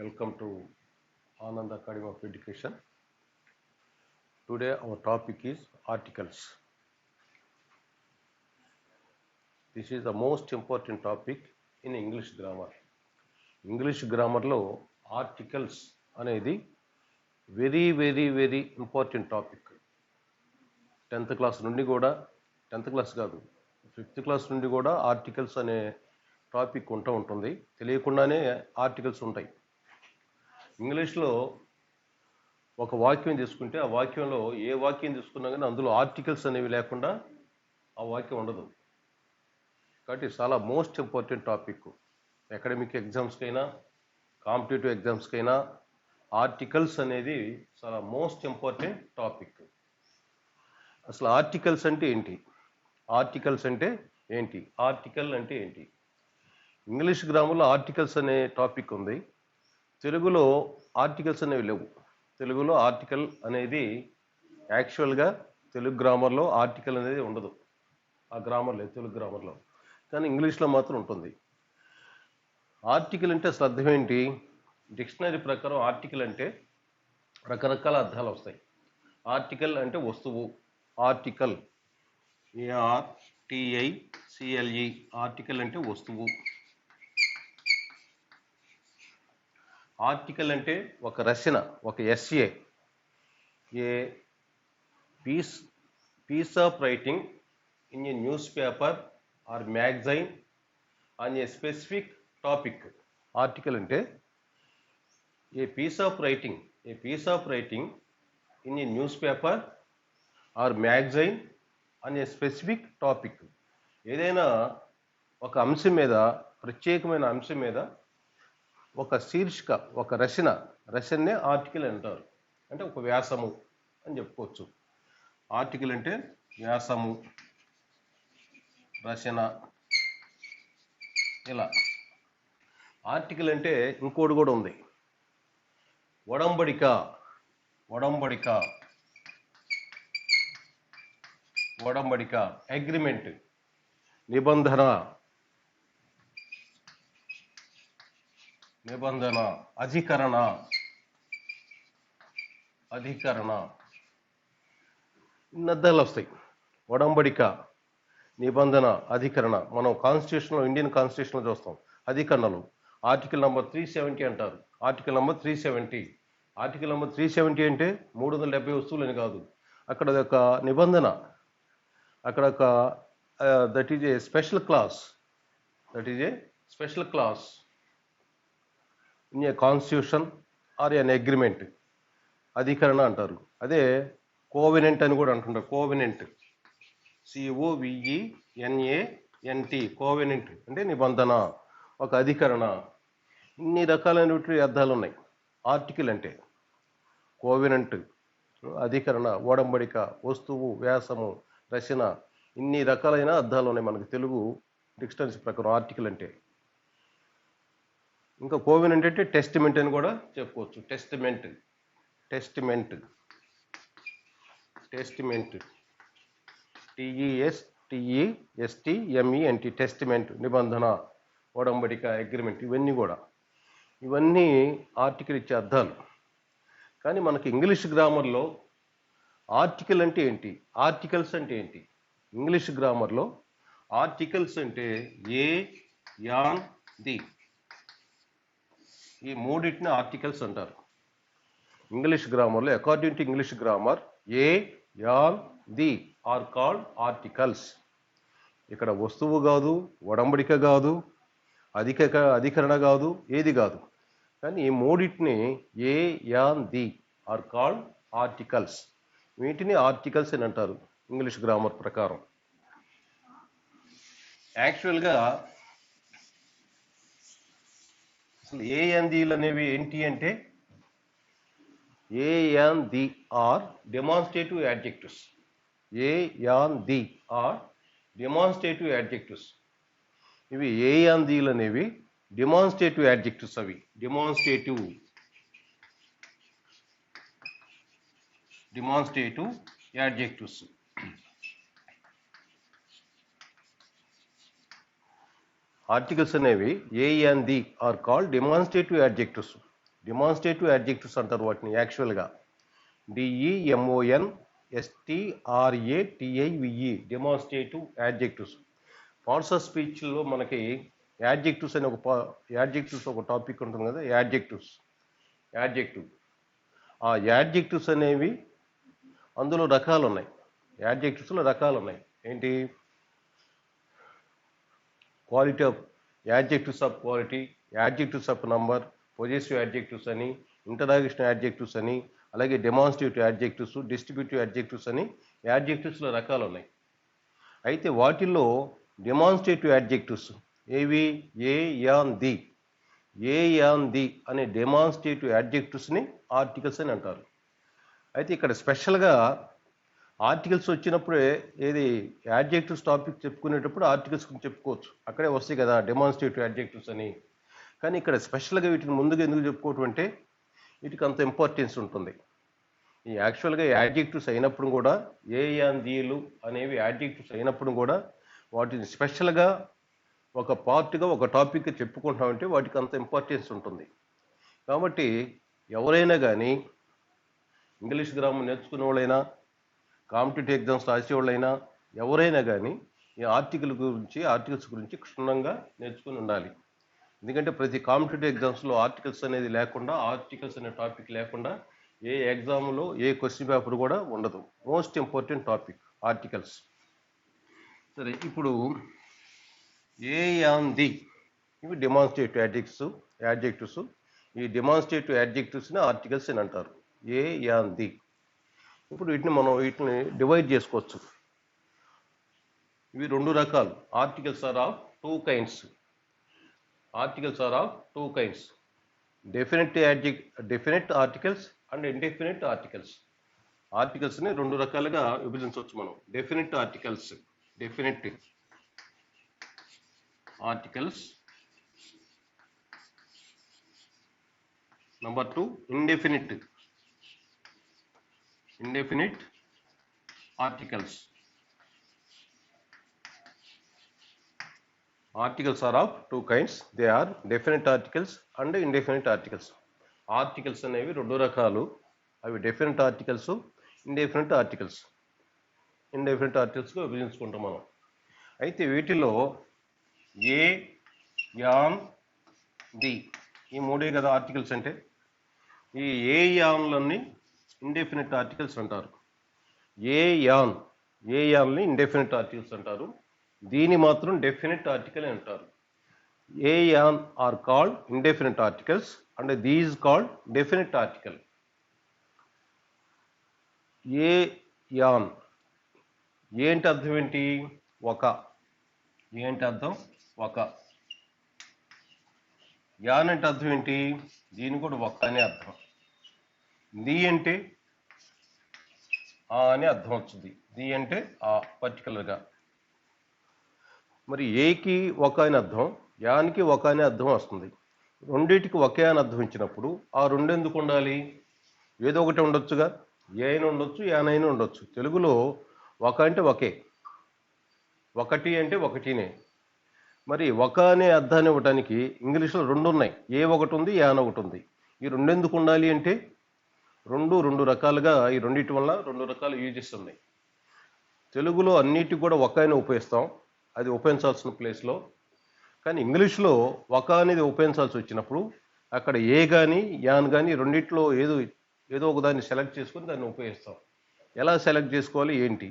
Welcome to Anand Academy of Education. Today our topic is articles. This is the most important topic in English grammar. English grammar lo articles అనేది very important topic. 10th class నుండి కూడా 10th class కాదు 5th class నుండి కూడా articles అనే topic ఉంటుంది. తెలియకుండానే articles ఉంటాయి. ఇంగ్లీష్లో ఒక వాక్యం తీసుకుంటే ఆ వాక్యంలో ఏ వాక్యం తీసుకున్నా కానీ అందులో ఆర్టికల్స్ అనేవి లేకుండా ఆ వాక్యం ఉండదు. కాబట్టి చాలా మోస్ట్ ఇంపార్టెంట్ టాపిక్. అకాడమిక్ ఎగ్జామ్స్కైనా కాంపిటేటివ్ ఎగ్జామ్స్కైనా ఆర్టికల్స్ అనేది చాలా మోస్ట్ ఇంపార్టెంట్ టాపిక్. అసలు ఆర్టికల్స్ అంటే ఏంటి? ఆర్టికల్స్ అంటే ఏంటి? ఆర్టికల్ అంటే ఏంటి? ఇంగ్లీష్ గ్రామర్లో ఆర్టికల్స్ అనే టాపిక్ ఉంది. తెలుగులో ఆర్టికల్స్ అనేవి లేవు. తెలుగులో ఆర్టికల్ అనేది యాక్చువల్గా తెలుగు గ్రామర్లో ఆర్టికల్ అనేది ఉండదు. ఆ గ్రామర్ లేదు తెలుగు గ్రామర్లో, కానీ ఇంగ్లీష్లో మాత్రం ఉంటుంది. ఆర్టికల్ అంటే అసలు అర్థం ఏంటి? డిక్షనరీ ప్రకారం ఆర్టికల్ అంటే రకరకాల అర్థాలు వస్తాయి. ఆర్టికల్ అంటే వస్తువు. ఆర్టికల్ ARTICLE ఆర్టికల్ అంటే వస్తువు. ఆర్టికల్ అంటే ఒక రచన, ఒక essay, a piece of writing in a newspaper or magazine on a specific topic. Article అంటే a piece of writing in a newspaper or magazine on a specific topic. ఏదైనా ఒక అంశం మీద, ప్రత్యేకమైన అంశం మీద ఒక శీర్షిక, ఒక రచననే ఆర్టికల్ అంటారు. అంటే ఒక వ్యాసము అని చెప్పుకోవచ్చు. ఆర్టికల్ అంటే వ్యాసము, రచన, ఇలా. ఆర్టికల్ అంటే ఇంకోటి కూడా ఉంది, ఒడంబడిక. అగ్రిమెంట్, నిబంధన, అధికరణ. ఇన్ని అర్థాలు వస్తాయి. ఒడంబడిక, నిబంధన, అధికరణ. మనం కాన్స్టిట్యూషన్లో, ఇండియన్ కాన్స్టిట్యూషన్లో చూస్తాం అధికరణలు. ఆర్టికల్ నెంబర్ 370 అంటారు. Article number 370. ఆర్టికల్ నెంబర్ 370 అంటే 370 వస్తువులు అని కాదు. అక్కడ ఒక నిబంధన, అక్కడ ఒక that is a special clause in a constitution or an agreement. అధికరణ అంటారు. అదే కోవెనెంట్ అని కూడా అంటుంటారు. Covenant, COVENANT. కోవెనెంట్ అంటే నిబంధన, ఒక అధికరణ. ఇన్ని రకాలైనటువంటి అర్థాలు ఉన్నాయి ఆర్టికల్ అంటే. కోవెనెంట్, అధికరణ, ఒడంబడిక, వస్తువు, వ్యాసము, రచన, ఇన్ని రకాలైన అర్థాలు ఉన్నాయి మనకి తెలుగు డిక్షనరీస్ ప్రకారం ఆర్టికల్ అంటే. ఇంకా కోవెనెంట్ అంటే టెస్టిమెంట్ అని కూడా చెప్పుకోవచ్చు. టెస్టిమెంట్, TESTMENT, టెస్టిమెంట్, నిబంధన, ఒడంబడిక, అగ్రిమెంట్. ఇవన్నీ ఆర్టికల్ ఇచ్చే అర్థాలు. కానీ మనకి ఇంగ్లీష్ గ్రామర్లో ఆర్టికల్ అంటే ఏంటి, ఆర్టికల్స్ అంటే ఏంటి? ఇంగ్లీష్ గ్రామర్లో ఆర్టికల్స్ అంటే ఏ, యాన్, ది, ఈ మూడింటిని ఆర్టికల్స్ అంటారు. ఇంగ్లీష్ గ్రామర్లో, according to English grammar, a, an, the are called articles. ఇక్కడ వస్తువు కాదు, ఒడంబడిక కాదు, అధికరణ కాదు, ఏది కాదు. కానీ ఈ మూడింటిని a, an, the are called articles. వీటిని ఆర్టికల్స్ అని అంటారు ఇంగ్లీష్ గ్రామర్ ప్రకారం. యాక్చువల్గా అసలు ఏ, యాన్, దిలు అనేవి ఏంటి అంటే, a, an, the are demonstrative adjectives. A, an, the are demonstrative adjectives. ఇవి ఏ, యాన్, దిలు అనేవి డెమాన్స్ట్రేటివ్ యాడ్జెక్టివ్స్. అవి డెమాన్స్ట్రేటివ్ యాడ్జెక్టివ్స్. ఆర్టికల్స్ అనేవి a, an, the are called demonstrative adjectives. Demonstrative adjectives అంటారు వాటిని యాక్చువల్గా. DEMONSTRATIVE demonstrative adjectives. Parts of స్పీచ్లో మనకి యాడ్జెక్టివ్స్ అనే ఒక టాపిక్ ఉంటుంది కదా, యాడ్జెక్టివ్. ఆ యాడ్జెక్టివ్స్ అనేవి అందులో రకాలు ఉన్నాయి. యాడ్జెక్టివ్స్లో రకాలు ఉన్నాయి. ఏంటి? Quality of adjectives of quality, adjectives of number, possessive adjectives అని, ఇంటరాగేషన్ యాడ్జెక్టివ్స్ అని, అలాగే డెమాన్స్ట్రేటివ్ యాడ్జెక్టివ్స్, డిస్ట్రిబ్యూటివ్ యాడ్జెక్టివ్స్ అని యాడ్జెక్టివ్స్లో రకాలు ఉన్నాయి. అయితే వాటిల్లో డెమాన్స్ట్రేటివ్ యాడ్జెక్టివ్స్ ఏవి? ఏ యాన్ ది అనే డెమాన్స్ట్రేటివ్ యాడ్జెక్టివ్స్ని ఆర్టికల్స్ అని అంటారు. అయితే ఇక్కడ స్పెషల్గా ఆర్టికల్స్ వచ్చినప్పుడే ఏది యాడ్జెక్టివ్స్ టాపిక్ చెప్పుకునేటప్పుడు ఆర్టికల్స్ గురించి చెప్పుకోవచ్చు, అక్కడే వస్తాయి కదా డెమాన్స్ట్రేటివ్ యాడ్జెక్టివ్స్ అని. కానీ ఇక్కడ స్పెషల్గా వీటిని ముందుగా ఎందుకు చెప్పుకోవటం అంటే వీటికి అంత ఇంపార్టెన్స్ ఉంటుంది. ఈ యాక్చువల్గా యాడ్జెక్టివ్స్ అయినప్పుడు కూడా ఏయాన్దీలు అనేవి యాడ్జెక్టివ్స్ అయినప్పుడు కూడా వాటిని స్పెషల్గా ఒక పార్ట్గా ఒక టాపిక్ చెప్పుకుంటామంటే వాటికి అంత ఇంపార్టెన్స్ ఉంటుంది. కాబట్టి ఎవరైనా కానీ ఇంగ్లీష్ గ్రామర్ నేర్చుకునే వాళ్ళైనా, కాంపిటేటివ్ ఎగ్జామ్స్ రాసేవాళ్ళైనా, ఎవరైనా కానీ ఈ ఆర్టికల్స్ గురించి క్షుణ్ణంగా నేర్చుకుని ఉండాలి. ఎందుకంటే ప్రతి కాంపిటేటివ్ ఎగ్జామ్స్లో ఆర్టికల్స్ అనేది లేకుండా, ఆర్టికల్స్ అనే టాపిక్ లేకుండా ఏ ఎగ్జామ్లో ఏ క్వశ్చన్ పేపర్ కూడా ఉండదు. Most important topic articles. సరే, ఇప్పుడు ఏ యాన్ ది ఇవి డెమాన్స్ట్రేటివ్ యాడ్జెక్టివ్స్. ఈ డెమాన్స్ట్రేటివ్ యాడ్జెక్టివ్స్ని ఆర్టికల్స్ అని అంటారు. A an the. ఇప్పుడు వీటిని డివైడ్ చేసుకోవచ్చు. ఇవి రెండు రకాలు. Articles are of two kinds. Definite articles and indefinite articles. ఆర్టికల్స్ని రెండు రకాలుగా విభజించవచ్చు మనం. Definite articles, number 2 indefinite articles. Articles are of two kinds. They are definite articles and indefinite articles. Articles అనేవి రెండు రకాలు. అవి డెఫినెట్ ఆర్టికల్స్, ఇండెఫినెట్ ఆర్టికల్స్గా విభజించుకుంటాం మనం. అయితే వీటిలో ఏ యాన్ ది ఈ మూడే కదా ఆర్టికల్స్ అంటే. ఈ ఏ యాన్లన్నీ ఇండెఫినెట్ ఆర్టికల్స్ అంటారు. ఏ యాన్ని ఇండెఫినెట్ ఆర్టికల్స్ అంటారు. దీని మాత్రం డెఫినెట్ ఆర్టికల్ అని అంటారు. A an are called indefinite articles and these called definite article. A an ఏంటి అర్థం? ఏంటి? ఒక. ఏంటి అర్థం? ఒక. యాన్ అంటే అర్థం ఏంటి? దీని కూడా ఒక అనే అర్థం. ది అంటే ఆ అని అర్థం వస్తుంది. ది అంటే ఆ పర్టికులర్గా. మరి ఏకి ఒక అని అర్థం, యానికి ఒక అనే అర్థం వస్తుంది. రెండింటికి ఒకే అని అర్థం ఇచ్చినప్పుడు ఆ రెండు ఎందుకు ఉండాలి? ఏదో ఒకటి ఉండొచ్చుగా. ఏ అయినా ఉండొచ్చు, యాన్ అయినా ఉండొచ్చు. తెలుగులో ఒక అంటే ఒకే, ఒకటి అంటే ఒకటినే. మరి ఒక అనే అర్థాన్ని ఇవ్వడానికి ఇంగ్లీష్లో రెండు ఉన్నాయి. ఏ ఒకటి ఉంది, యాన్ ఒకటి ఉంది. ఈ రెండు ఎందుకు ఉండాలి అంటే రెండు రకాలుగా, ఈ రెండింటి వల్ల రెండు రకాల యూజెస్ ఉన్నాయి. తెలుగులో అన్నిటికి కూడా ఒక అని ఉపయోగిస్తాం, అది ఉపయోగించాల్సిన ప్లేస్లో. కానీ ఇంగ్లీష్లో ఒక అనేది ఉపయోగించాల్సి వచ్చినప్పుడు అక్కడ ఏ కానీ యాన్ కానీ రెండిట్లో ఏదో ఒక దాన్ని సెలెక్ట్ చేసుకొని దాన్ని ఉపయోగిస్తాం. ఎలా సెలెక్ట్ చేసుకోవాలి ఏంటి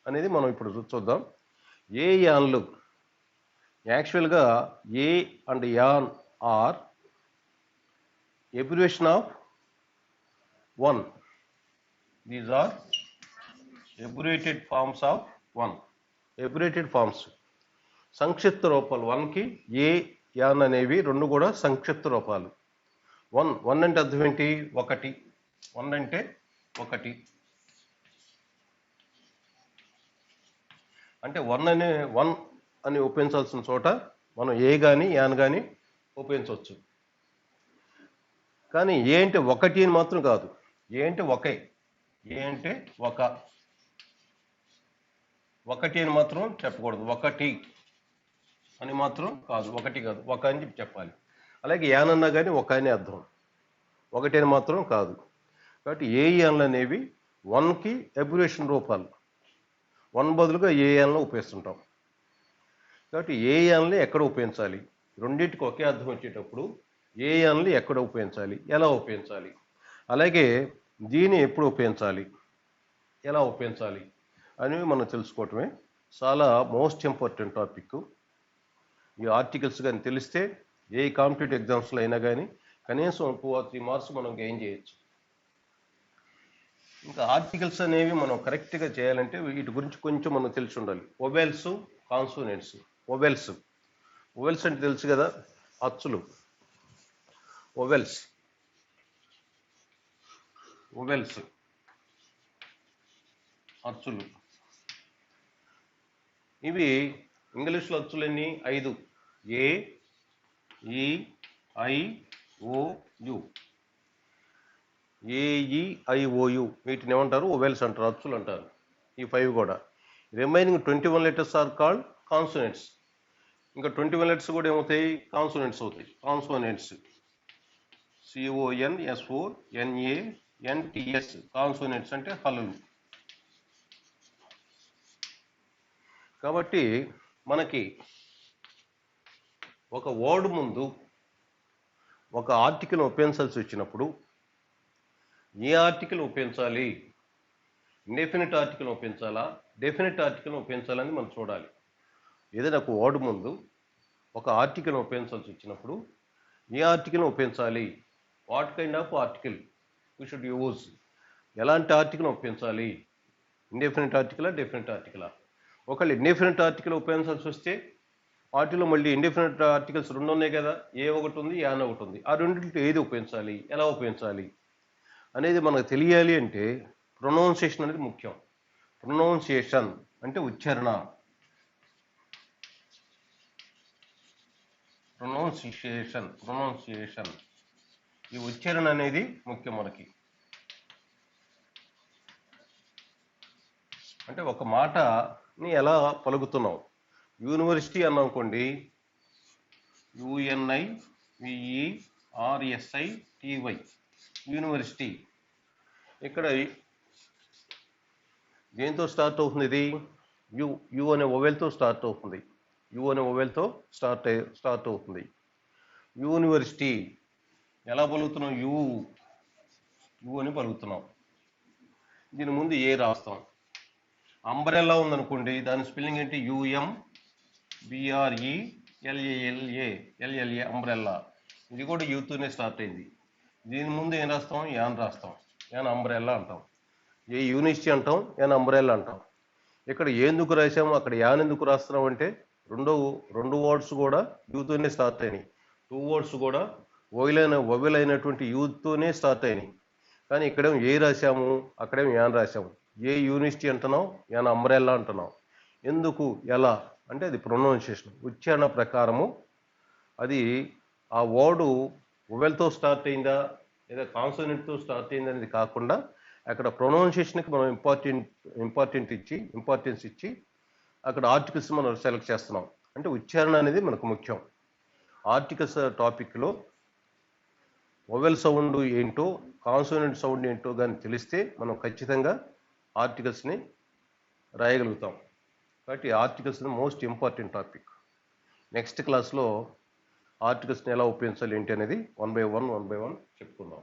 అనేది మనం ఇప్పుడు చూద్దాం. ఏ యాన్లు యాక్చువల్గా a and an are abbreviation of one. These are abbreviated forms of one. Abbreviated forms. సంక్షిప్త రూపాలు. వన్కి ఏ యాన్ అనేవి రెండు కూడా సంక్షిప్త రూపాలు. వన్ అంటే అర్థం ఏంటి? ఒకటి. వన్ అంటే ఒకటి. అంటే వన్ అని ఉపయోగించాల్సిన చోట మనం ఏ కానీ యాన్ కానీ ఉపయోగించవచ్చు. కానీ ఏ అంటే ఒకటి అని మాత్రం కాదు. ఏ అంటే ఒకే. ఏ అంటే ఒకటి అని మాత్రం చెప్పకూడదు. ఒకటి అని మాత్రం కాదు, ఒకటి కాదు, ఒక అని చెప్పాలి. అలాగే యాన్ అన్నా కానీ ఒక అని అర్థం. ఒకటేని మాత్రం కాదు. కాబట్టి ఏఎన్లు అనేవి 1కి అబ్రివేషన్ రూపాలు, 1 బదులుగా ఏఎన్లు ఉపయోగిస్తుంటాం. కాబట్టి ఏఎన్లు ఎక్కడ ఉపయోగించాలి, రెండింటికి ఒకే అర్థం వచ్చేటప్పుడు ఏఎన్లు ఎక్కడ ఉపయోగించాలి, ఎలా ఉపయోగించాలి, అలాగే దీన్ని ఎప్పుడు ఉపయోగించాలి, ఎలా ఉపయోగించాలి అనేవి మనం తెలుసుకోవటమే చాలా మోస్ట్ ఇంపార్టెంట్ టాపిక్. ఈ ఆర్టికల్స్ కానీ తెలిస్తే ఏ కాంపిటేటివ్ ఎగ్జామ్స్లో అయినా కానీ కనీసం 2 or 3 మార్క్స్ మనం గెయిన్ చేయొచ్చు. ఇంకా ఆర్టికల్స్ అనేవి మనం కరెక్ట్గా చేయాలంటే వీటి గురించి కొంచెం మనం తెలిసి ఉండాలి. Vowels, consonants. వొవెల్స్ అంటే తెలుసు కదా, అచ్చులు. వొవెల్స్ అచ్చులు. ఇవి ఇంగ్లీష్లో అచ్చులన్నీ 5: ఏ, ఈ, ఐ, ఓ, యు. ఏఈఐఓయు వీటిని ఏమంటారు, వొవెల్స్ అంటారు, అచ్చులు అంటారు. ఈ 5 కూడా. Remaining 21 letters are called consonants. ఇంకా 21 లెటర్స్ కూడా ఏమవుతాయి, కాన్సోనెంట్స్ అవుతాయి. Consonants CONSONANTS. కాన్సోనెంట్స్ అంటే హల్లులు. కాబట్టి మనకి ఒక వర్డ్ ముందు ఒక ఆర్టికల్ ఉపయోగించాల్సి వచ్చినప్పుడు ఏ ఆర్టికల్ ఉపయోగించాలి, ఇండెఫినిట్ ఆర్టికల్ ఉపయోగించాలా, డెఫినిట్ ఆర్టికల్ ఉపయోగించాలని మనం చూడాలి. ఏదైనా ఒక వర్డ్ ముందు ఒక ఆర్టికల్ ఉపయోగించాల్సి వచ్చినప్పుడు ఏ ఆర్టికల్ ఉపయోగించాలి, what kind of article we should use, ఎలాంటి ఆర్టికల్ ఉపయోగించాలి, ఇండెఫినిట్ ఆర్టికలా, డెఫినిట్ ఆర్టికలా. ఒకవేళ ఇండెఫినిట్ ఆర్టికల్ ఉపయోగించాల్సి వస్తే వాటిలో మళ్ళీ ఇండెఫినిట్ ఆర్టికల్స్ 2 ఉన్నాయి కదా, ఏ ఒకటి ఉంది, యాన్ ఒకటి ఉంది. ఆ రెండింటిలో ఏది ఉపయోగించాలి, ఎలా ఉపయోగించాలి అనేది మనకు తెలియాలి అంటే ప్రొనౌన్సియేషన్ అనేది ముఖ్యం. ప్రొనౌన్సియేషన్ అంటే ఉచ్చారణ. ప్రొనౌన్సియేషన్ ఈ ఉచ్చారణ అనేది ముఖ్యం మనకి. అంటే ఒక మాటని ఎలా పలుకుతున్నాం. యూనివర్సిటీ అన్నానుకోండి, UNIVERSITY, యూనివర్సిటీ. ఇక్కడ దేంతో స్టార్ట్ అవుతుంది, ఇది యు అనే వొవెల్తో స్టార్ట్ అవుతుంది. స్టార్ట్ అవుతుంది. యూనివర్సిటీ ఎలా పలుకుతున్నాం, యు అని పలుకుతున్నాం. దీని ముందు ఏ రాస్తాం. అంబ్రెల్లా ఉందనుకోండి, దాని స్పెల్లింగ్ ఏంటి, UMBRELLA, అంబ్రెల్లా. ఇది కూడా యూతోనే స్టార్ట్ అయింది. దీని ముందు ఏం రాస్తాం, యాన్ రాస్తాం. యాన్ అంబ్రెల్లా అంటాం. ఏ యూనివర్సిటీ అంటాం, యాన్ అంబ్రెల్లా అంటాం. ఇక్కడ ఎందుకు రాసాము, అక్కడ యాన్ ఎందుకు రాస్తున్నాం అంటే రెండు వర్డ్స్ కూడా యూతోనే స్టార్ట్ అయినాయి. 2 వర్డ్స్ కూడా వొవెల్ అయినటువంటి యూతోనే స్టార్ట్ అయినాయి. కానీ ఇక్కడేమో ఏ రాసాము, అక్కడేమో యాన్ రాసాము. ఏ యూనివర్సిటీ అంటున్నాం, యాన్ అంబ్రెల్లా అంటున్నాం. ఎందుకు, ఎలా అంటే అది ప్రొనౌన్సియేషన్, ఉచ్చారణ ప్రకారము. అది ఆ వర్డు వొవెల్తో స్టార్ట్ అయిందా లేదా కాన్సోనెంట్తో స్టార్ట్ అయిందా అనేది కాకుండా అక్కడ ప్రొనౌన్సియేషన్కి మనం ఇంపార్టెన్స్ ఇచ్చి అక్కడ ఆర్టికల్స్ మనం సెలెక్ట్ చేస్తున్నాం. అంటే ఉచ్చారణ అనేది మనకు ముఖ్యం. ఆర్టికల్స్ టాపిక్లో వొవెల్ సౌండ్ ఏంటో, కాన్సోనెంట్ సౌండ్ ఏంటో కానీ తెలిస్తే మనం ఖచ్చితంగా ఆర్టికల్స్ని రాయగలుగుతాం. కాబట్టి articles most important topic. Next క్లాస్లో ఆర్టికల్స్ని ఎలా ఉపయోగించాలి ఏంటి అనేది 1 by 1 చెప్పుకుందాం.